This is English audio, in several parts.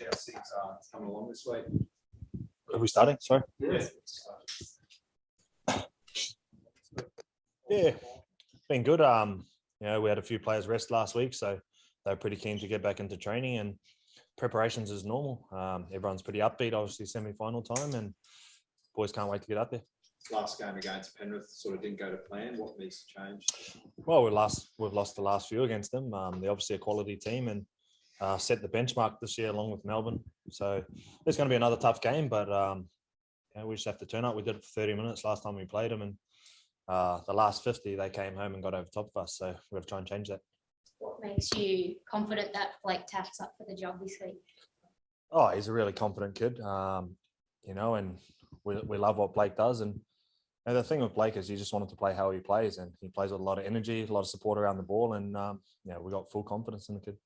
how's things coming along this week? Are we starting? Sorry. Yeah. Yeah, been good. We had a few players rest last week, so they're pretty keen to get back into training, and preparations is normal. Everyone's pretty upbeat, obviously semi-final time, and boys can't wait to get up there. Last game against Penrith sort of didn't go to plan. What needs to change? Well, we've lost the last few against them. They're obviously a quality team and set the benchmark this year along with Melbourne. So it's going to be another tough game, but we just have to turn up. We did it for 30 minutes last time we played them, and the last 50, they came home and got over top of us. So we've got to try and change that. What makes you confident that Blake Taft's up for the job this week? Oh, he's a really confident kid, and we love what Blake does. And the thing with Blake is he just wanted to play how he plays, and he plays with a lot of energy, a lot of support around the ball, and we got full confidence in the kid.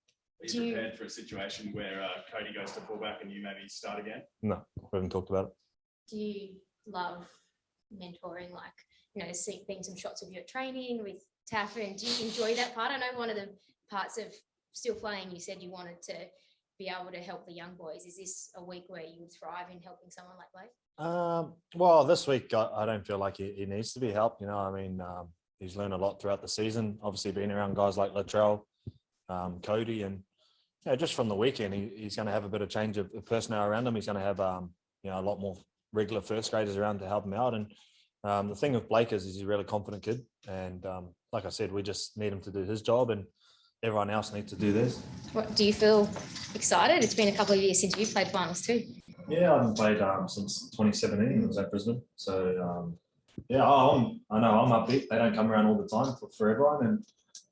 Are you prepared for a situation where Cody goes to fullback and you maybe start again? No, we haven't talked about it. Do you love mentoring, being some shots of your training with Taff, and do you enjoy that part? I know one of the parts of still playing, you said you wanted to be able to help the young boys. Is this a week where you would thrive in helping someone like Blake? Well, this week I don't feel like he needs to be helped. He's learned a lot throughout the season. Obviously, being around guys like Latrell, Cody, and just from the weekend, he's going to have a bit of change of personnel around him. He's going to have a lot more regular first graders around to help him out. And the thing with Blake is he's a really confident kid, and like I said, we just need him to do his job, and everyone else needs to do theirs. What do you feel excited? It's been a couple of years since you've played finals too. Yeah, I haven't played since 2017. It was at Brisbane. So, I know I'm upbeat. They don't come around all the time for everyone.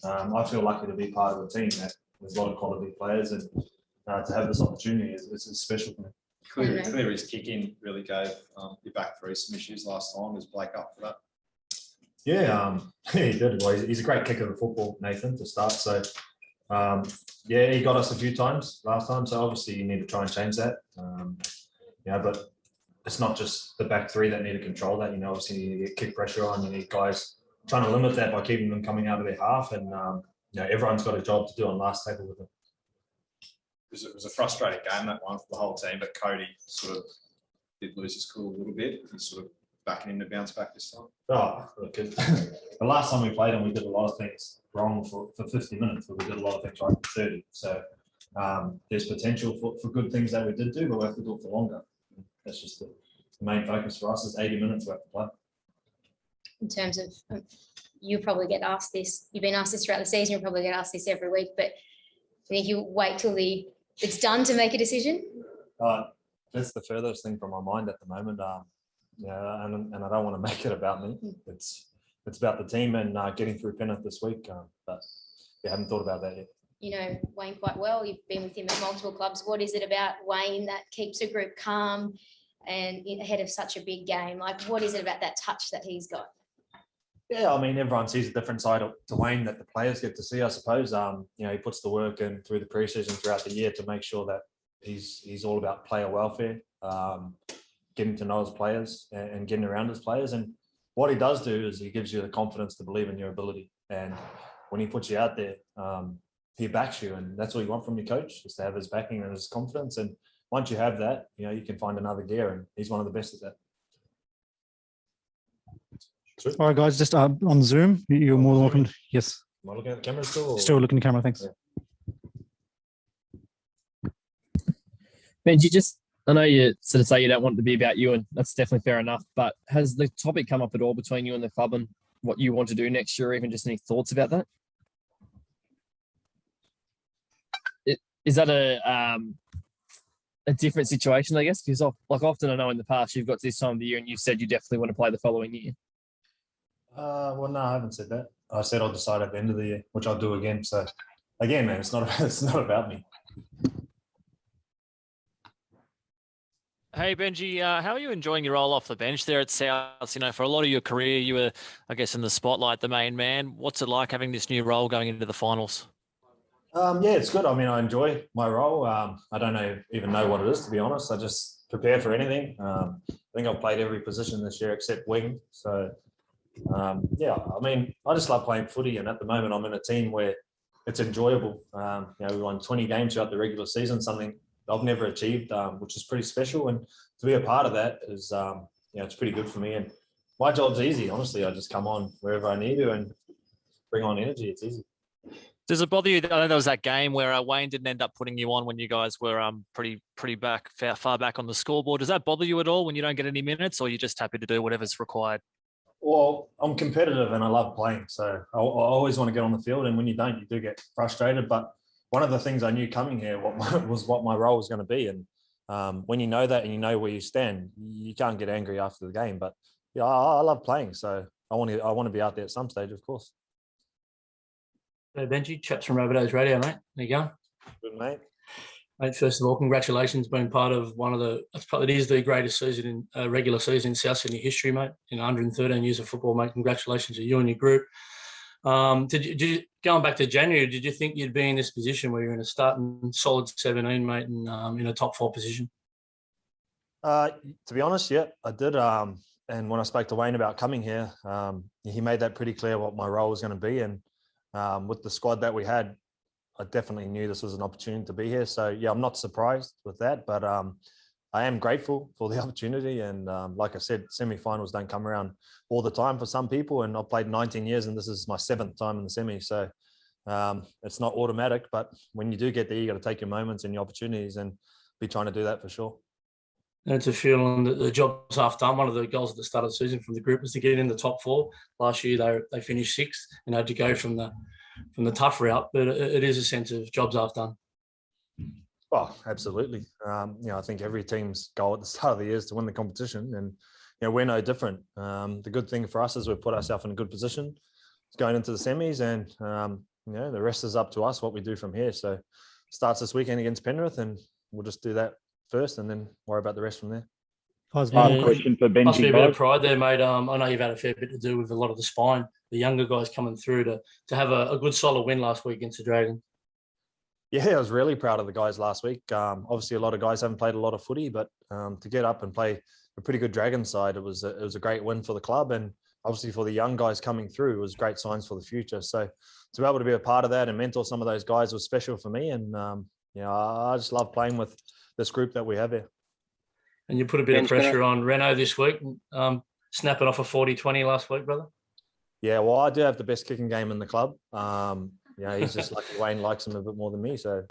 And I feel lucky to be part of a team that there's a lot of quality players. And to have this opportunity is special for me. Clear his kick-in really gave you back through some issues last time. Was Blake up for that? Yeah, he did. Well, he's a great kicker of football, Nathan, to start. So, he got us a few times last time. So, obviously, you need to try and change that. But it's not just the back three that need to control that. Obviously, you need to get kick pressure on. You need guys trying to limit that by keeping them coming out of their half. And, everyone's got a job to do on last tackle with them. It was a frustrating game, that one, for the whole team, but Cody sort of did lose his cool a little bit. He's sort of backing him to bounce back this time. Oh, look, the last time we played him, we did a lot of things wrong for 50 minutes, but we did a lot of things right for 30. So there's potential for good things that we did do, but we have to do it for longer. That's just the main focus for us is 80 minutes we have to play. In terms of, you probably get asked this, you've been asked this throughout the season, you'll probably get asked this every week, but I think you wait till it's done to make a decision? That's the furthest thing from my mind at the moment. And I don't want to make it about me. It's about the team and getting through Penrith this week. But we haven't thought about that yet. You know Wayne quite well. You've been with him at multiple clubs. What is it about Wayne that keeps a group calm and ahead of such a big game? What is it about that touch that he's got? Yeah, everyone sees a different side to Wayne that the players get to see, I suppose. He puts the work in through the pre-season throughout the year to make sure that he's all about player welfare, getting to know his players and getting around his players. And what he does do is he gives you the confidence to believe in your ability. And when he puts you out there, he backs you. And that's what you want from your coach, is to have his backing and his confidence. And once you have that, you can find another gear. And he's one of the best at that. All right, guys, just on Zoom, you're more than welcome. Yes. Am I looking at the camera still? Still looking at the camera, thanks. Yeah. Benji, I know you sort of say you don't want it to be about you, and that's definitely fair enough, but has the topic come up at all between you and the club and what you want to do next year, or even just any thoughts about that? Is that a different situation, I guess? Because often I know in the past you've got to this time of the year and you said you definitely want to play the following year. Well, no, I haven't said that. I said I'll decide at the end of the year, which I'll do again. So, again, man, it's not about me. Hey, Benji, how are you enjoying your role off the bench there at South? For a lot of your career, you were, I guess, in the spotlight, the main man. What's it like having this new role going into the finals? Yeah, it's good. I enjoy my role. I don't even know what it is, to be honest. I just prepare for anything. I think I've played every position this year except wing. So, I just love playing footy. And at the moment, I'm in a team where it's enjoyable. We won 20 games throughout the regular season, something I've never achieved, which is pretty special. And to be a part of that is, it's pretty good for me. And my job's easy, honestly. I just come on wherever I need to and bring on energy. It's easy. Does it bother you? I know there was that game where Wayne didn't end up putting you on when you guys were pretty far back on the scoreboard. Does that bother you at all when you don't get any minutes, or are you just happy to do whatever's required? Well, I'm competitive and I love playing, so I always want to get on the field. And when you don't, you do get frustrated. But one of the things I knew coming here was what my role was going to be. And when you know that and you know where you stand, you can't get angry after the game. But yeah, I love playing, so I want to be out there at some stage, of course. Hey, Benji, chaps from Rabbitohs Radio, mate. How you going? Good, mate. Mate, first of all, congratulations being part of it is the greatest season in regular season in South Sydney history, mate. In 113 years of football, mate. Congratulations to you and your group. Did you going back to January? Did you think you'd be in this position where you're in a starting solid 17, mate, and in a top 4 position? To be honest, yeah, I did. And when I spoke to Wayne about coming here, he made that pretty clear what my role was going to be. And with the squad that we had, I definitely knew this was an opportunity to be here. So yeah, I'm not surprised with that, but I am grateful for the opportunity. And like I said, semi-finals don't come around all the time for some people. And I've played 19 years and this is my 7th time in the semi. So it's not automatic, but when you do get there, you got to take your moments and your opportunities and be trying to do that for sure. And it's a feeling that the job's half done. One of the goals at the start of the season from the group was to get in the top 4. Last year they finished 6th and had to go from the tough route, but it is a sense of jobs half done. Oh, absolutely. I think every team's goal at the start of the year is to win the competition, and we're no different. The good thing for us is we've put ourselves in a good position going into the semis, and the rest is up to us what we do from here. So it starts this weekend against Penrith, and we'll just do that first and then worry about the rest from there. Question for Benji. Must be a bit of pride there, mate. I know you've had a fair bit to do with a lot of the spine, the younger guys coming through to have a good solid win last week against the Dragons. Yeah, I was really proud of the guys last week. Obviously, a lot of guys haven't played a lot of footy, but to get up and play a pretty good Dragons side, it was a great win for the club, and obviously for the young guys coming through, it was great signs for the future. So to be able to be a part of that and mentor some of those guys was special for me, and I just love playing with this group that we have here. And you put a bit of pressure on Renault this week, snapping off a 40-20 last week, brother. Yeah, well, I do have the best kicking game in the club. He's just lucky Wayne likes him a bit more than me. So